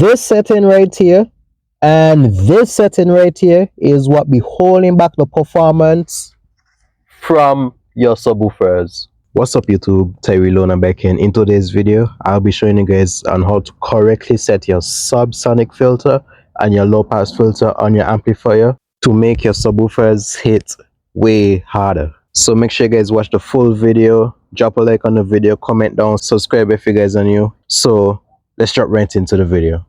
This setting right here and this setting right here is what be holding back the performance from your subwoofers. What's up YouTube, Tyree back in. In today's video, I'll be showing you guys on how to correctly set your subsonic filter and your low pass filter on your amplifier to make your subwoofers hit way harder. So make sure you guys watch the full video, drop a like on the video, comment down, subscribe if you guys are new. So let's jump right into the video.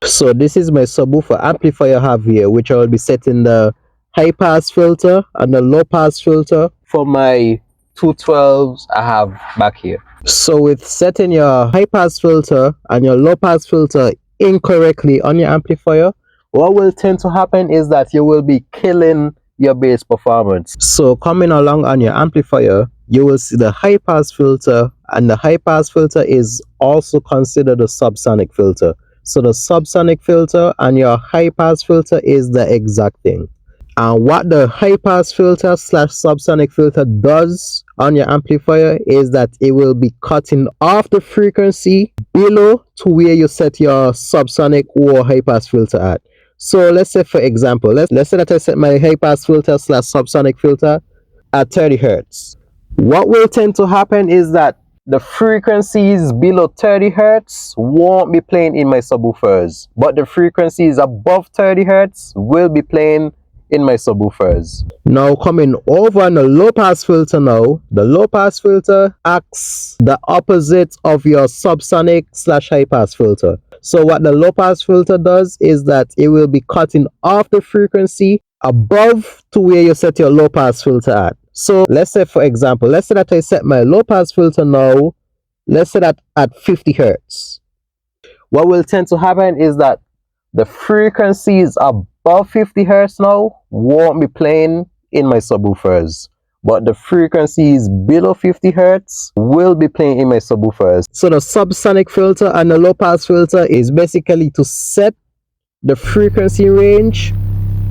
So this is my subwoofer amplifier I have here, which I will be setting the high pass filter and the low pass filter for my 212s I have back here. So with setting your high pass filter and your low pass filter incorrectly on your amplifier, what will tend to happen is that you will be killing your bass performance. So coming along on your amplifier, you will see the high pass filter, and the high pass filter is also considered a subsonic filter. So the subsonic filter and your high pass filter is the exact thing. And what the high pass filter slash subsonic filter does on your amplifier is that it will be cutting off the frequency below to where you set your subsonic or high pass filter at. So let's say, for example, let's say that I set my high pass filter slash subsonic filter at 30 hertz. What will tend to happen is that the frequencies below 30 hertz won't be playing in my subwoofers, but the frequencies above 30 hertz will be playing in my subwoofers. Now coming over on the low pass filter now, the low pass filter acts the opposite of your subsonic slash high pass filter. So what the low pass filter does is that it will be cutting off the frequency above to where you set your low pass filter at. So let's say, for example, let's say that I set my low pass filter now, let's say that at 50 hertz. What will tend to happen is that the frequencies above 50 hertz now won't be playing in my subwoofers, but the frequencies below 50 hertz will be playing in my subwoofers. So the subsonic filter and the low pass filter is basically to set the frequency range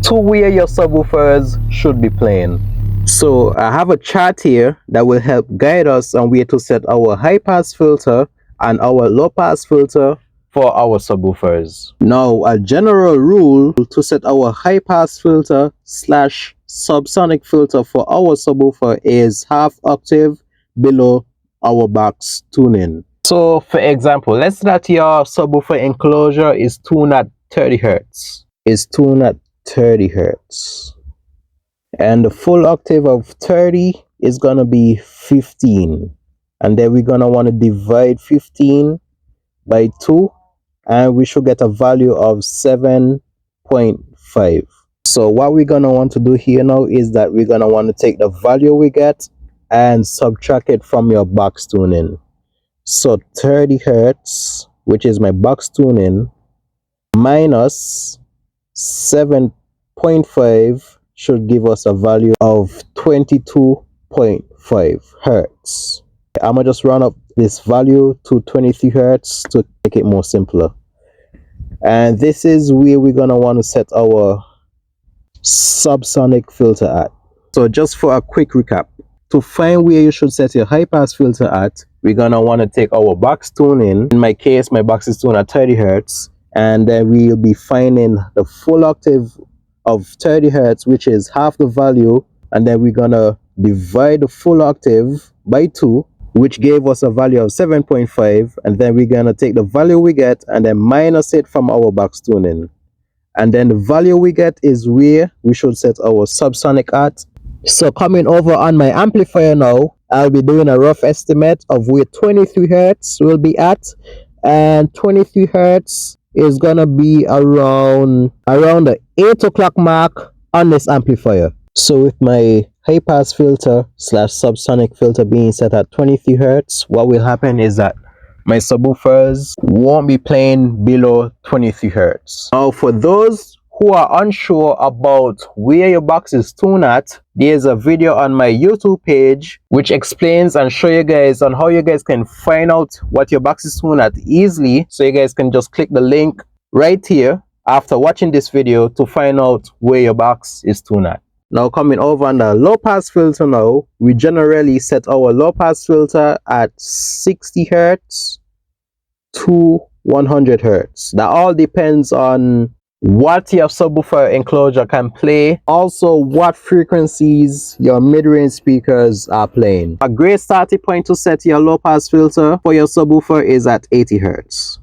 to where your subwoofers should be playing. So I have a chart here that will help guide us on where to set our high pass filter and our low pass filter for our subwoofers. Now, a general rule to set our high pass filter slash subsonic filter for our subwoofer is half octave below our box tuning. So for example, let's say that your subwoofer enclosure is tuned at 30 hertz. And the full octave of 30 is gonna be 15. And then we're gonna want to divide 15 by 2, and we should get a value of 7.5. So what we're gonna want to do here now is that we're gonna want to take the value we get and subtract it from your box tuning. So 30 hertz, which is my box tuning, minus 7.5 should give us a value of 22.5 hertz. I'm gonna just round up this value to 23 hertz to make it more simpler. And this is where we're gonna want to set our subsonic filter at. So just for a quick recap, to find where you should set your high pass filter at, we're gonna want to take our box tuning. In my case, my box is tuned at 30 hertz, and then we'll be finding the full octave of 30 hertz, which is half the value, and then we're gonna divide the full octave by 2, which gave us a value of 7.5, and then we're gonna take the value we get and then minus it from our box tuning, and then the value we get is where we should set our subsonic at. So coming over on my amplifier now, I'll be doing a rough estimate of where 23 hertz will be at, and 23 hertz is gonna be around the 8 o'clock mark on this amplifier. So with my high pass filter slash subsonic filter being set at 23 hertz, what will happen is that my subwoofers won't be playing below 23 hertz. Now for those who are unsure about where your box is tuned at, there's a video on my YouTube page which explains and show you guys on how you guys can find out what your box is tuned at easily. So you guys can just click the link right here after watching this video to find out where your box is tuned at. Now coming over on the low pass filter now, we generally set our low pass filter at 60 hertz to 100 hertz. That all depends on what your subwoofer enclosure can play, also what frequencies your mid-range speakers are playing. A great starting point to set your low pass filter for your subwoofer is at 80 hertz.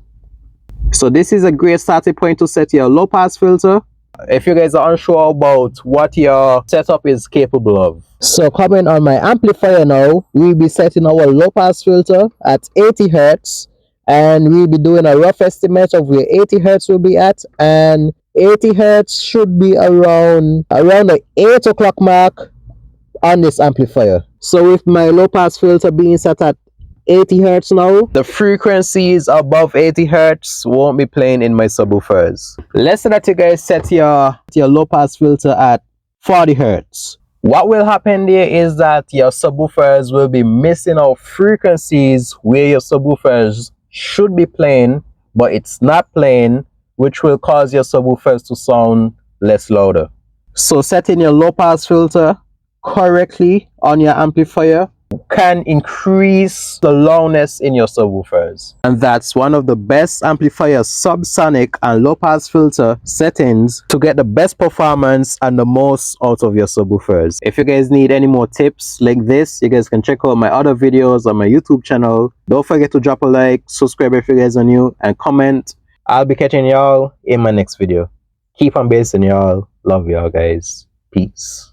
So this is a great starting point to set your low pass filter if you guys are unsure about what your setup is capable of. So coming on my amplifier now, we'll be setting our low pass filter at 80 hertz, and we'll be doing a rough estimate of where 80 hertz will be at, and 80 hertz should be around the 8 o'clock mark on this amplifier. So with my low pass filter being set at 80 hertz now, the frequencies above 80 hertz won't be playing in my subwoofers. Let's say that you guys set your low pass filter at 40 hertz. What will happen there is that your subwoofers will be missing out frequencies where your subwoofers should be playing, but it's not playing, which will cause your subwoofers to sound less louder. So setting your low pass filter correctly on your amplifier can increase the loudness in your subwoofers, and that's one of the best amplifier subsonic and low pass filter settings to get the best performance and the most out of your subwoofers. If you guys need any more tips like this, you guys can check out my other videos on my YouTube channel. Don't forget to drop a like, subscribe if you guys are new, and comment. I'll be catching y'all in my next video. Keep on basing, y'all. Love y'all guys. Peace.